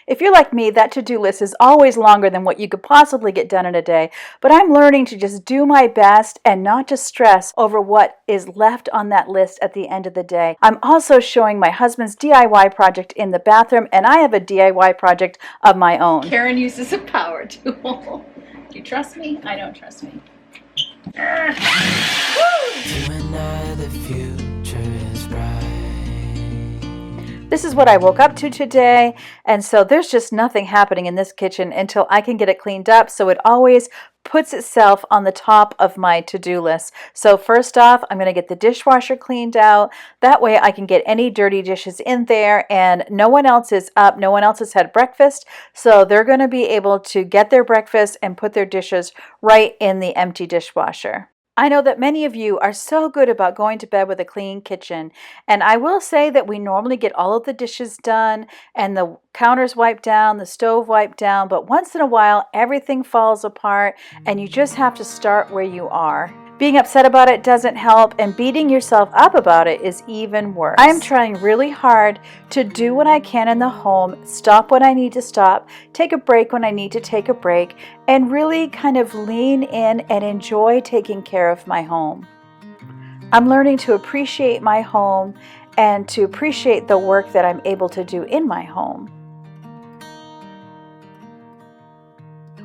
If you're like me, that to-do list is always longer than what you could possibly get done in a day, but I'm learning to just do my best and not just stress over what is left on that list at the end of the day. I'm also showing my husband's DIY project in the bathroom, and I have a DIY project of my own. Karen uses a power tool. Do you trust me? I don't trust me. You and I, the future is bright. This is what I woke up to today, and so there's just nothing happening in this kitchen until I can get it cleaned up, so it always puts itself on the top of my to-do list. So first off, I'm going to get the dishwasher cleaned out. That way I can get any dirty dishes in there, and no one else is up. No one else has had breakfast, so they're going to be able to get their breakfast and put their dishes right in the empty dishwasher. I know that many of you are so good about going to bed with a clean kitchen, and I will say that we normally get all of the dishes done and the counters wiped down, the stove wiped down, but once in a while everything falls apart and you just have to start where you are. Being upset about it doesn't help, and beating yourself up about it is even worse. I am trying really hard to do what I can in the home, stop when I need to stop, take a break when I need to take a break, and really kind of lean in and enjoy taking care of my home. I'm learning to appreciate my home and to appreciate the work that I'm able to do in my home.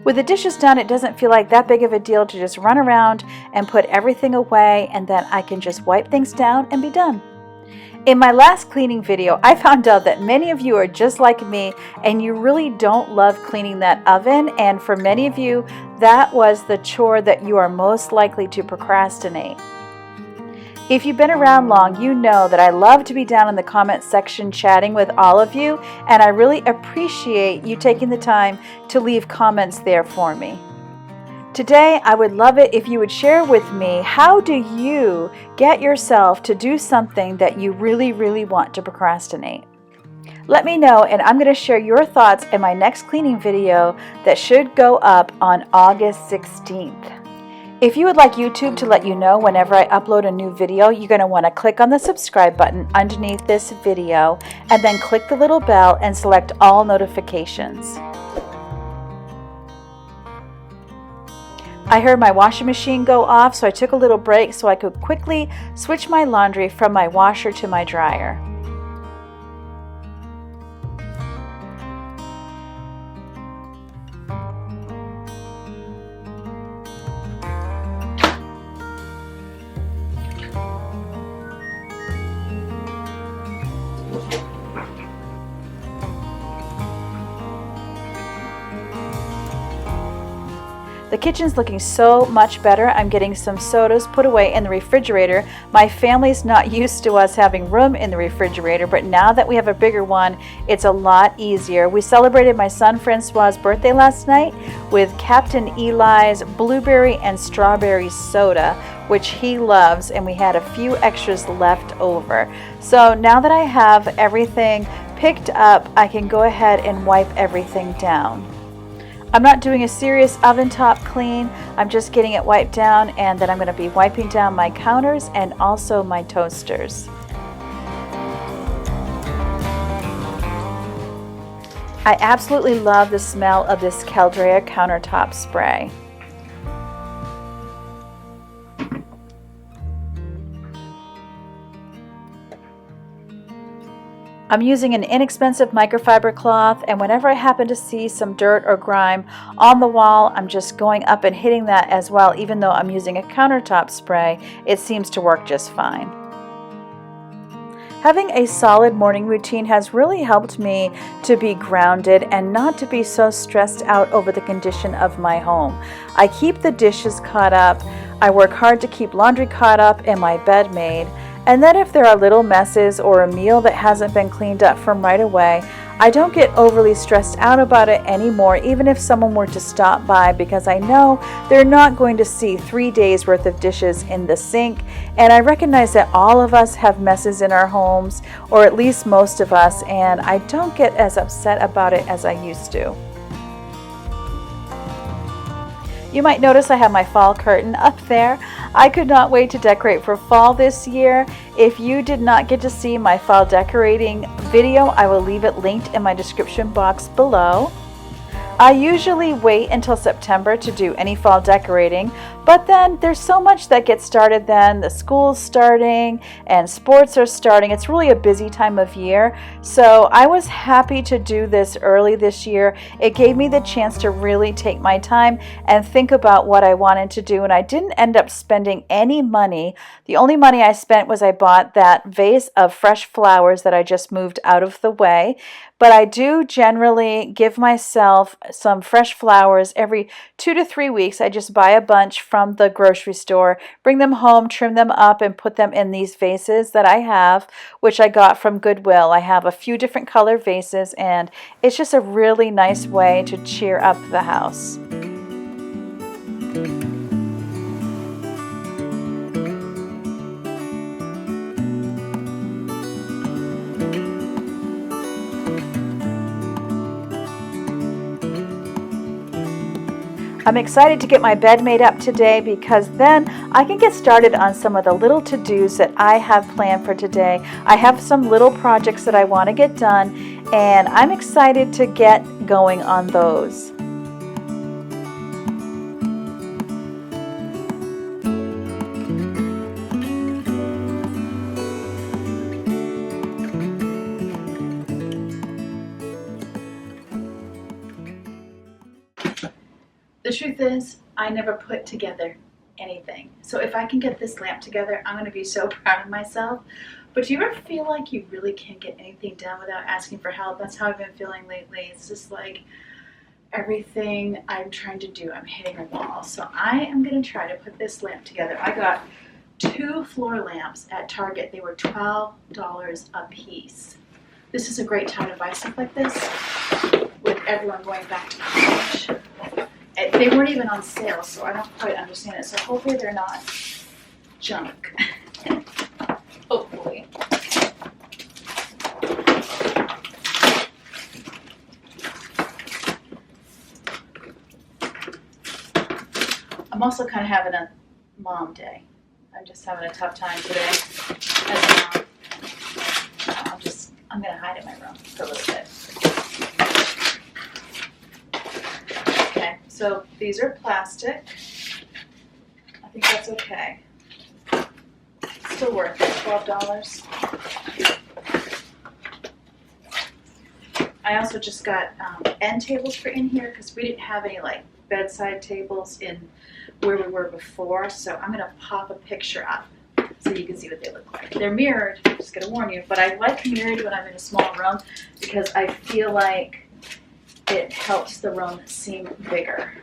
With the dishes done, it doesn't feel like that big of a deal to just run around and put everything away, and then I can just wipe things down and be done. In my last cleaning video, I found out that many of you are just like me and you really don't love cleaning that oven, and for many of you, that was the chore that you are most likely to procrastinate. If you've been around long, you know that I love to be down in the comment section chatting with all of you, and I really appreciate you taking the time to leave comments there for me. Today, I would love it if you would share with me, how do you get yourself to do something that you really, really want to procrastinate? Let me know, and I'm going to share your thoughts in my next cleaning video that should go up on August 16th. If you would like YouTube to let you know whenever I upload a new video, you're going to want to click on the subscribe button underneath this video and then click the little bell and select all notifications. I heard my washing machine go off, so I took a little break so I could quickly switch my laundry from my washer to my dryer. The kitchen's looking so much better. I'm getting some sodas put away in the refrigerator. My family's not used to us having room in the refrigerator, but now that we have a bigger one, it's a lot easier. We celebrated my son Francois' birthday last night with Captain Eli's blueberry and strawberry soda, which he loves, and we had a few extras left over. So now that I have everything picked up, I can go ahead and wipe everything down. I'm not doing a serious oven top clean. I'm just getting it wiped down, and then I'm going to be wiping down my counters and also my toasters. I absolutely love the smell of this Caldrea countertop spray. I'm using an inexpensive microfiber cloth, and whenever I happen to see some dirt or grime on the wall, I'm just going up and hitting that as well. Even though I'm using a countertop spray, it seems to work just fine. Having a solid morning routine has really helped me to be grounded and not to be so stressed out over the condition of my home. I keep the dishes caught up, I work hard to keep laundry caught up and my bed made. And then if there are little messes or a meal that hasn't been cleaned up from right away, I don't get overly stressed out about it anymore, even if someone were to stop by, because I know they're not going to see 3 days worth of dishes in the sink. And I recognize that all of us have messes in our homes, or at least most of us, and I don't get as upset about it as I used to. You might notice I have my fall curtain up there. I could not wait to decorate for fall this year. If you did not get to see my fall decorating video, I will leave it linked in my description box below. I usually wait until September to do any fall decorating, but then there's so much that gets started then. The school's starting and sports are starting. It's really a busy time of year. So I was happy to do this early this year. It gave me the chance to really take my time and think about what I wanted to do. And I didn't end up spending any money. The only money I spent was I bought that vase of fresh flowers that I just moved out of the way. But I do generally give myself some fresh flowers every 2 to 3 weeks. I just buy a bunch from the grocery store, bring them home, trim them up, and put them in these vases that I have, which I got from Goodwill. I have a few different color vases, and it's just a really nice way to cheer up the house. I'm excited to get my bed made up today because then I can get started on some of the little to-dos that I have planned for today. I have some little projects that I want to get done, and I'm excited to get going on those. The truth is, I never put together anything. So if I can get this lamp together, I'm going to be so proud of myself. But do you ever feel like you really can't get anything done without asking for help? That's how I've been feeling lately. It's just like everything I'm trying to do, I'm hitting a wall. So I am going to try to put this lamp together. I got 2 floor lamps at Target. They were $12 a piece. This is a great time to buy stuff like this with everyone going back to college. They weren't even on sale, so I don't quite understand it. So hopefully they're not junk. Hopefully. I'm also kind of having a mom day. I'm just having a tough time today as a mom. I'm going to hide in my room for a little bit. Okay, so these are plastic. I think that's okay. Still worth it, $12. I also just got end tables for in here because we didn't have any like bedside tables in where we were before. So I'm going to pop a picture up so you can see what they look like. They're mirrored, I'm just going to warn you, but I like mirrored when I'm in a small room because I feel like it helps the room seem bigger.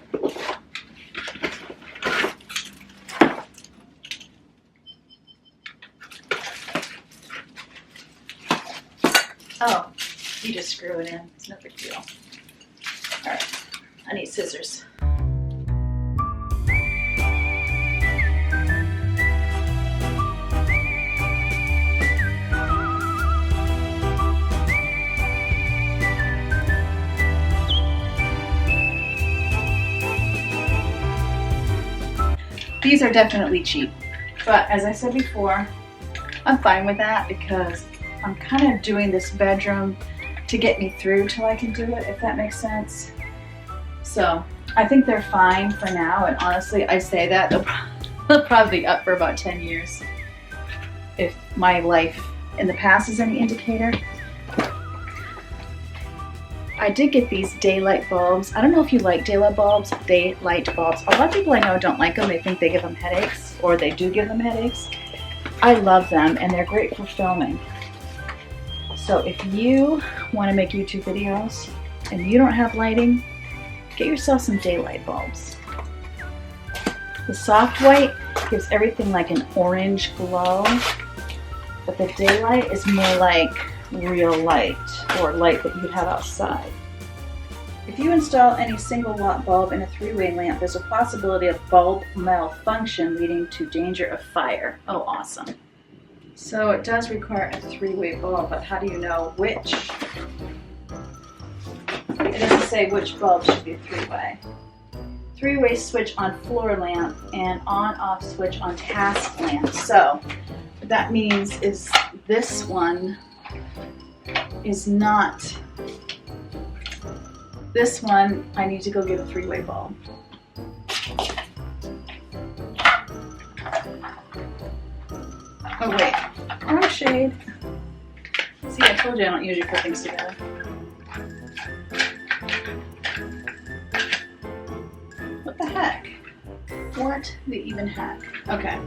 Oh, you just screw it in. It's no big deal. All right, I need scissors. These are definitely cheap, but as I said before, I'm fine with that because I'm kind of doing this bedroom to get me through till I can do it, if that makes sense. So I think they're fine for now, and honestly, I say that they'll probably be up for about 10 years. If my life in the past is any indicator. I did get these daylight bulbs. I don't know if you like daylight bulbs. Daylight bulbs. A lot of people I know don't like them. They think they give them headaches, or they do give them headaches. I love them, and they're great for filming. So if you want to make YouTube videos and you don't have lighting, get yourself some daylight bulbs. The soft white gives everything like an orange glow, but the daylight is more like real light, or light that you'd have outside. If you install any single watt bulb in a 3-way lamp, there's a possibility of bulb malfunction leading to danger of fire. Oh, awesome. So it does require a 3-way bulb, but how do you know which? It doesn't say which bulb should be 3-way. three-way switch on floor lamp and on-off switch on task lamp. So what that means is this one is not, this one I need to go get a three-way bulb. Oh wait, wrong shade. See, I told you I don't usually put things together. What the heck? What the even heck? Okay.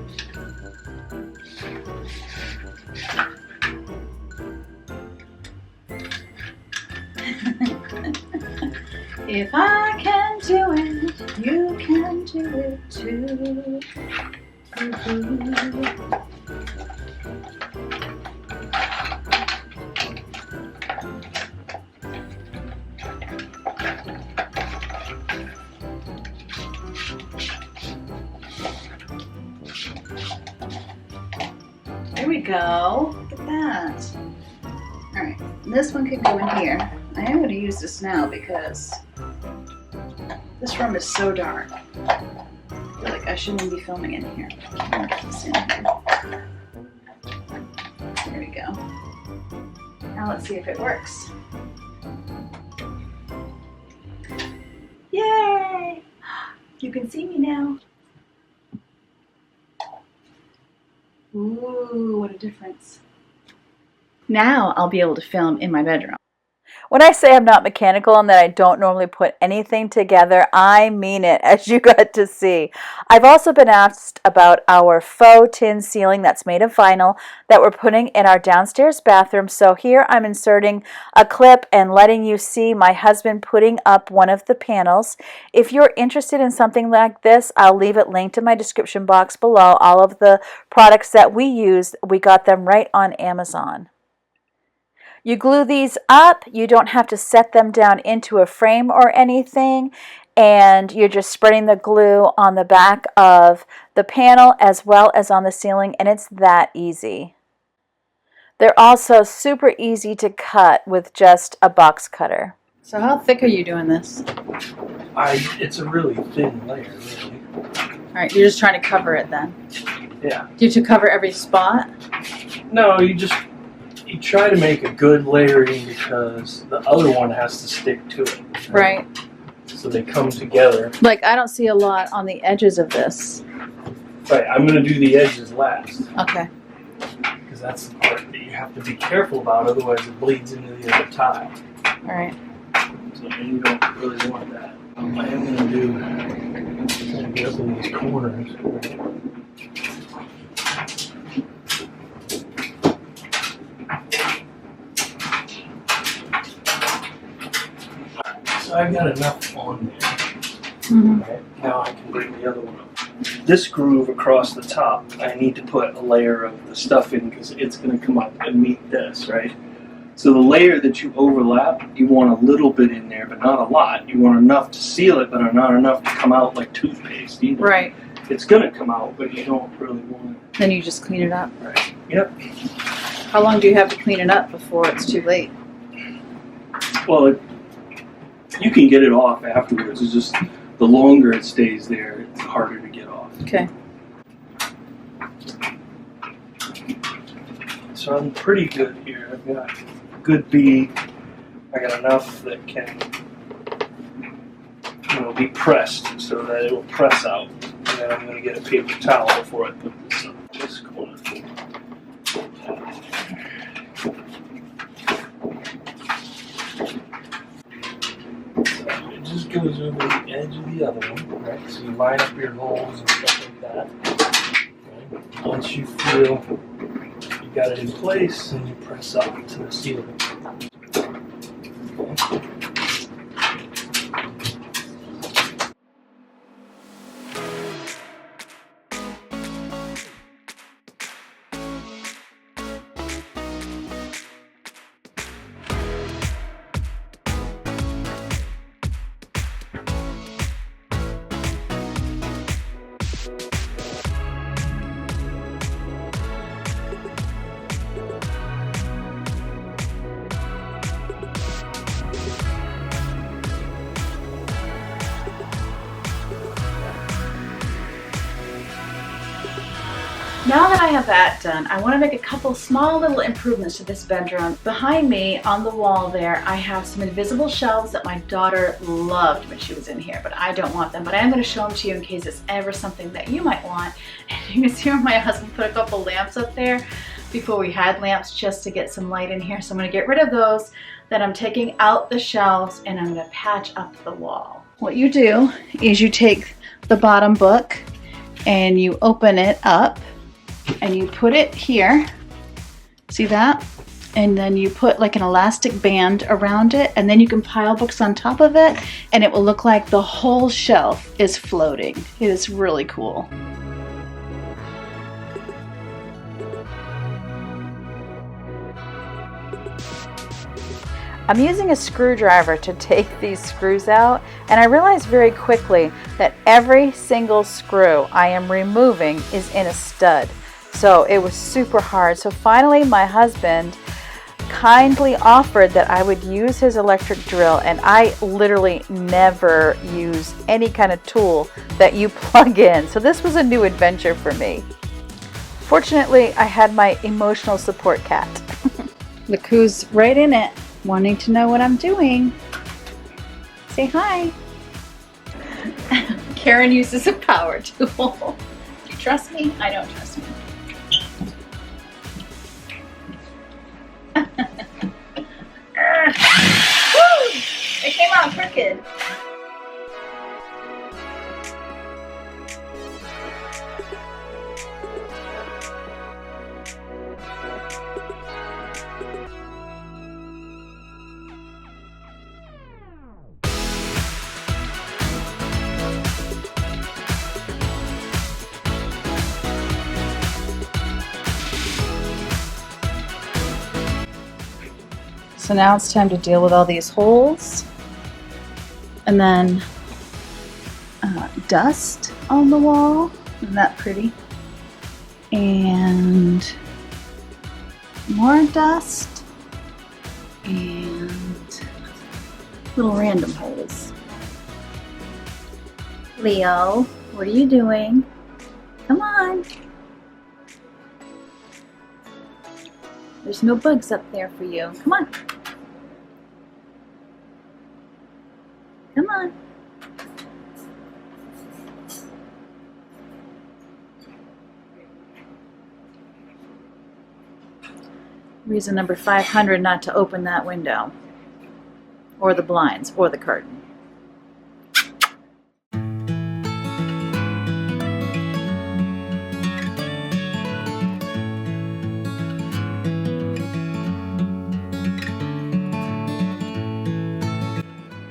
If I can do it, you can do it too. There we go. Look at that. Alright, this one can go in here. I am going to use this now because this room is so dark. I feel like I shouldn't be filming in here. I'm going to put this in here. There we go. Now let's see if it works. Yay! You can see me now. Ooh, what a difference. Now I'll be able to film in my bedroom. When I say I'm not mechanical and that I don't normally put anything together, I mean it, as you got to see. I've also been asked about our faux tin ceiling that's made of vinyl that we're putting in our downstairs bathroom. So here I'm inserting a clip and letting you see my husband putting up one of the panels. If you're interested in something like this, I'll leave it linked in my description box below. All of the products that we used, we got them right on Amazon. You glue these up, you don't have to set them down into a frame or anything, and you're just spreading the glue on the back of the panel as well as on the ceiling, and it's that easy. They're also super easy to cut with just a box cutter. So how thick are you doing this? It's a really thin layer, really. Alright, you're just trying to cover it then? Yeah. Do you have to cover every spot? No, you try to make a good layering because the other one has to stick to it. Right. So they come together. Like, I don't see a lot on the edges of this. Right, I'm going to do the edges last. Okay. Because that's the part that you have to be careful about, otherwise it bleeds into the other tile. Alright. So you don't really want that. I am going to get up in these corners. So I've got enough on there. Mm-hmm. Right? Now I can bring the other one up. This groove across the top, I need to put a layer of the stuff in because it's going to come up and meet this, right? So the layer that you overlap, you want a little bit in there, but not a lot. You want enough to seal it, but not enough to come out like toothpaste either. Right. It's going to come out, but you don't really want it. Then you just clean it up. Right. Yep. How long do you have to clean it up before it's too late? Well, you can get it off afterwards. It's just the longer it stays there, it's harder to get off. Okay. So I'm pretty good here. I've got good bead. I got enough that can, be pressed so that it will press out. And then I'm going to get a paper towel before I put this on this corner. It just goes over the edge of the other one, right? So you line up your holes and stuff like that. Right? Once you feel you got it in place, and you press up to the ceiling. Okay. Now that I have that done, I want to make a couple small little improvements to this bedroom. Behind me on the wall there, I have some invisible shelves that my daughter loved when she was in here, but I don't want them. But I am going to show them to you in case it's ever something that you might want. And you can see where my husband put a couple lamps up there before we had lamps, just to get some light in here. So I'm going to get rid of those. Then I'm taking out the shelves and I'm going to patch up the wall. What you do is you take the bottom book and you open it up and you put it here, see that? And then you put like an elastic band around it, and then you can pile books on top of it and it will look like the whole shelf is floating. It is really cool. I'm using a screwdriver to take these screws out, and I realized very quickly that every single screw I am removing is in a stud. So it was super hard. So finally my husband kindly offered that I would use his electric drill, and I literally never use any kind of tool that you plug in. So this was a new adventure for me. Fortunately, I had my emotional support cat. Look who's right in it, wanting to know what I'm doing. Say hi. Karen uses a power tool. Do you trust me? I don't trust me. Woo! It came out crooked. So now it's time to deal with all these holes, and then dust on the wall. Isn't that pretty? And more dust and little random holes. Leo, what are you doing? Come on. There's no bugs up there for you. Come on. Come on. Reason number 500 not to open that window, or the blinds, or the curtain.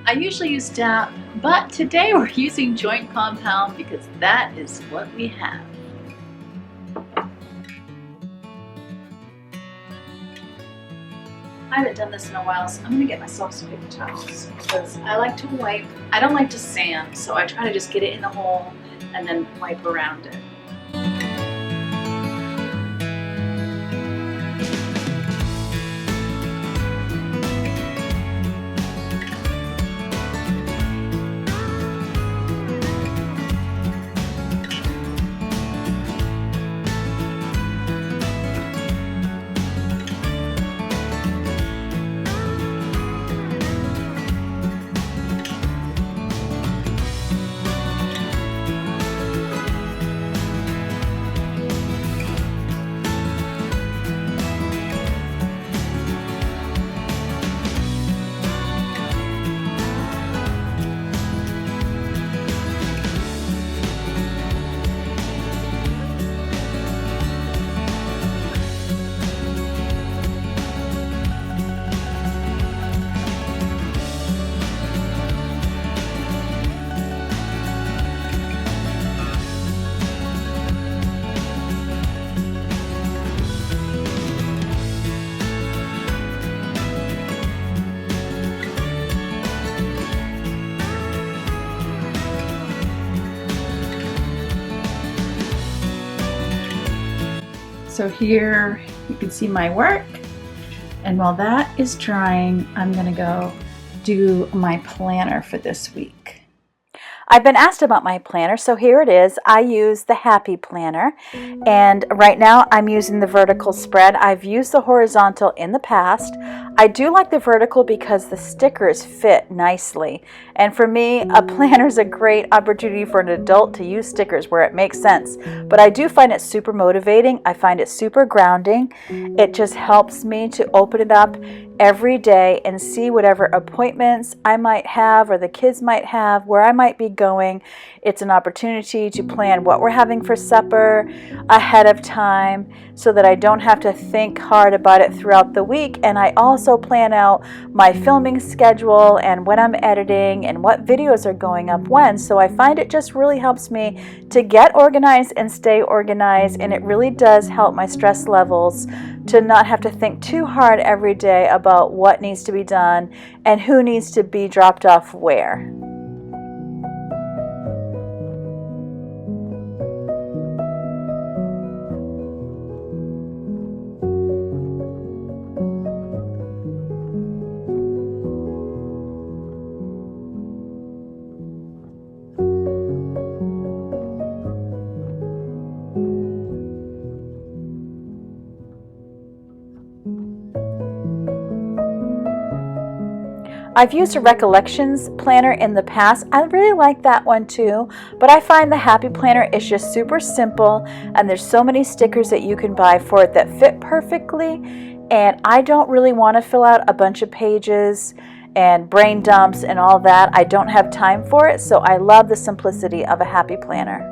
I usually use DAP, but today we're using joint compound because that is what we have. I haven't done this in a while, so I'm gonna get myself some paper towels because I like to wipe. I don't like to sand, so I try to just get it in the hole and then wipe around it. So here you can see my work, and while that is drying, I'm gonna go do my planner for this week. I've been asked about my planner, so here it is. I use the Happy Planner, and right now I'm using the vertical spread. I've used the horizontal in the past. I do like the vertical because the stickers fit nicely, and for me, a planner is a great opportunity for an adult to use stickers where it makes sense, but I do find it super motivating. I find it super grounding. It just helps me to open it up every day and see whatever appointments I might have or the kids might have, where I might be going. It's an opportunity to plan what we're having for supper ahead of time so that I don't have to think hard about it throughout the week. And I also plan out my filming schedule and when I'm editing and what videos are going up when. So I find it just really helps me to get organized and stay organized, and it really does help my stress levels to not have to think too hard every day about what needs to be done and who needs to be dropped off where. I've used a recollections planner in the past. I really like that one too, but I find the Happy Planner is just super simple, and there's so many stickers that you can buy for it that fit perfectly, and I don't really want to fill out a bunch of pages and brain dumps and all that. I don't have time for it, so I love the simplicity of a Happy Planner.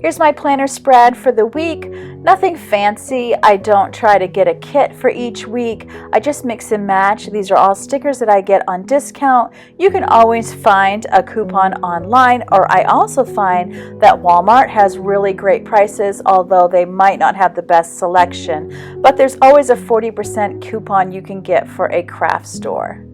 Here's my planner spread for the week. Nothing fancy. I don't try to get a kit for each week. I just mix and match. These are all stickers that I get on discount. You can always find a coupon online, or I also find that Walmart has really great prices, although they might not have the best selection. But there's always a 40% coupon you can get for a craft store.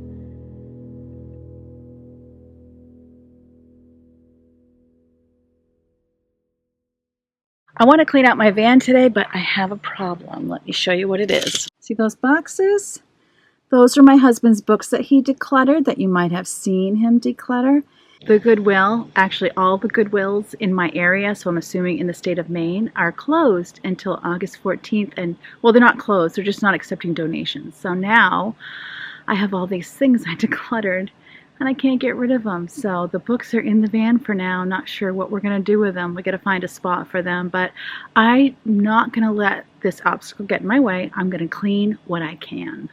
I want to clean out my van today, but I have a problem. Let me show you what it is. See those boxes? Those are my husband's books that he decluttered, that you might have seen him declutter. The Goodwill, actually all the Goodwills in my area, so I'm assuming in the state of Maine, are closed until August 14th. And, well, they're not closed, they're just not accepting donations. So now I have all these things I decluttered, and I can't get rid of them. So the books are in the van for now. Not sure what we're going to do with them. We got to find a spot for them, but I'm not going to let this obstacle get in my way. I'm going to clean what I can.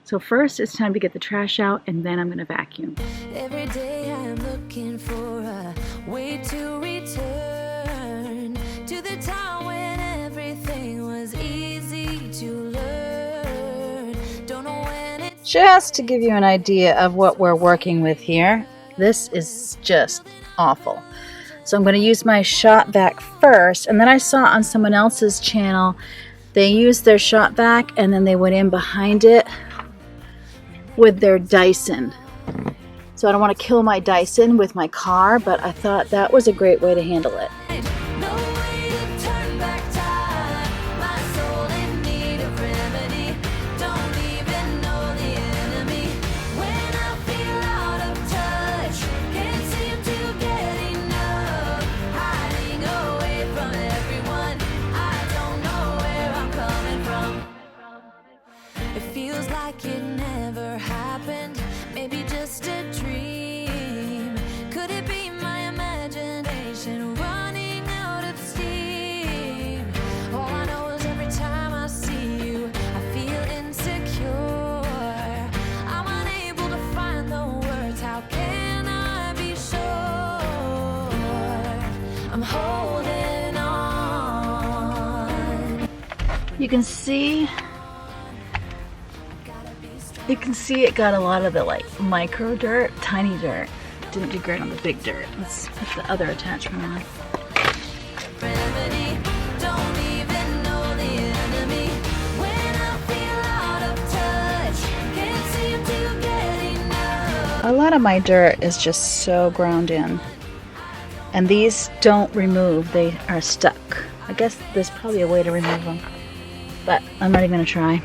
So first it's time to get the trash out, and then I'm going to vacuum. Every day I'm looking for a way to return to the time when everything was easy to learn. Don't know when it. Just to give you an idea of what we're working with here, this is just awful. So I'm going to use my shop vac first, and then I saw on someone else's channel they used their shop vac and then they went in behind it with their Dyson. So I don't want to kill my Dyson with my car, but I thought that was a great way to handle it. It never happened, maybe just a dream. Could it be my imagination running out of steam? All I know is every time I see you, I feel insecure. I'm unable to find the words, how can I be sure? I'm holding on. You can see it got a lot of the micro dirt, tiny dirt. Didn't do great on the big dirt. Let's put the other attachment on. A lot of my dirt is just so ground in. And these don't remove, they are stuck. I guess there's probably a way to remove them, but I'm not even gonna try.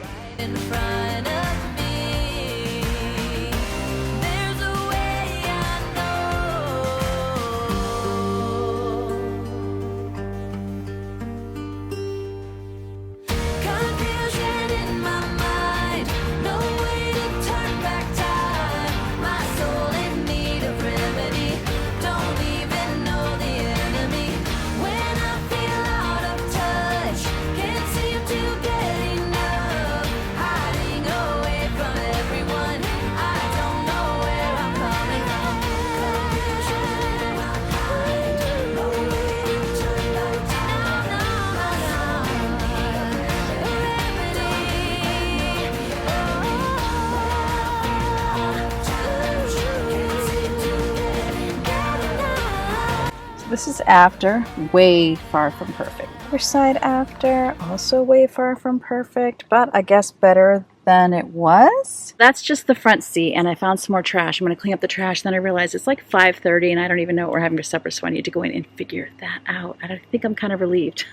This is after, way far from perfect. Other side after, also way far from perfect, but I guess better than it was. That's just the front seat, and I found some more trash. I'm going to clean up the trash. Then I realized it's like 5:30, and I don't even know what we're having for supper, so I need to go in and figure that out. I think I'm kind of relieved.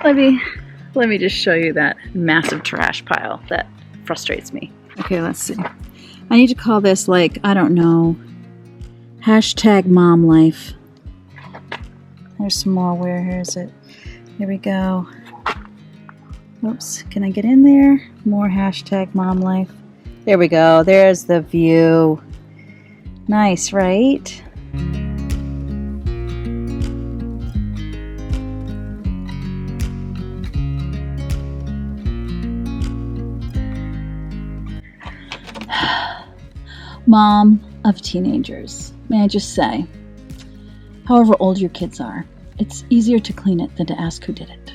Let me just show you that massive trash pile that frustrates me. Okay, let's see. I need to call this, like, I don't know, hashtag mom life. There's some more. Where is it? Here we go. Oops, can I get in there? More hashtag mom life. There we go. There's the view. Nice, right? Mom of teenagers. May I just say, however old your kids are, it's easier to clean it than to ask who did it.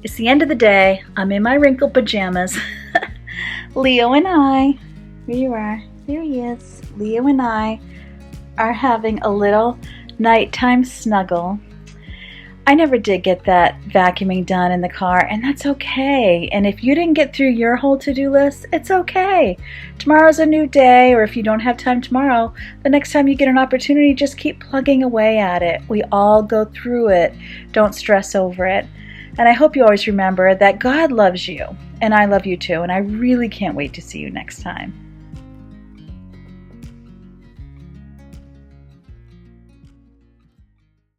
It's the end of the day. I'm in my wrinkled pajamas. Leo and I, here you are, here he is. Leo and I are having a little nighttime snuggle. I never did get that vacuuming done in the car, and that's okay. And if you didn't get through your whole to-do list, it's okay. Tomorrow's a new day, or if you don't have time tomorrow, the next time you get an opportunity, just keep plugging away at it. We all go through it. Don't stress over it. And I hope you always remember that God loves you, and I love you too, and I really can't wait to see you next time.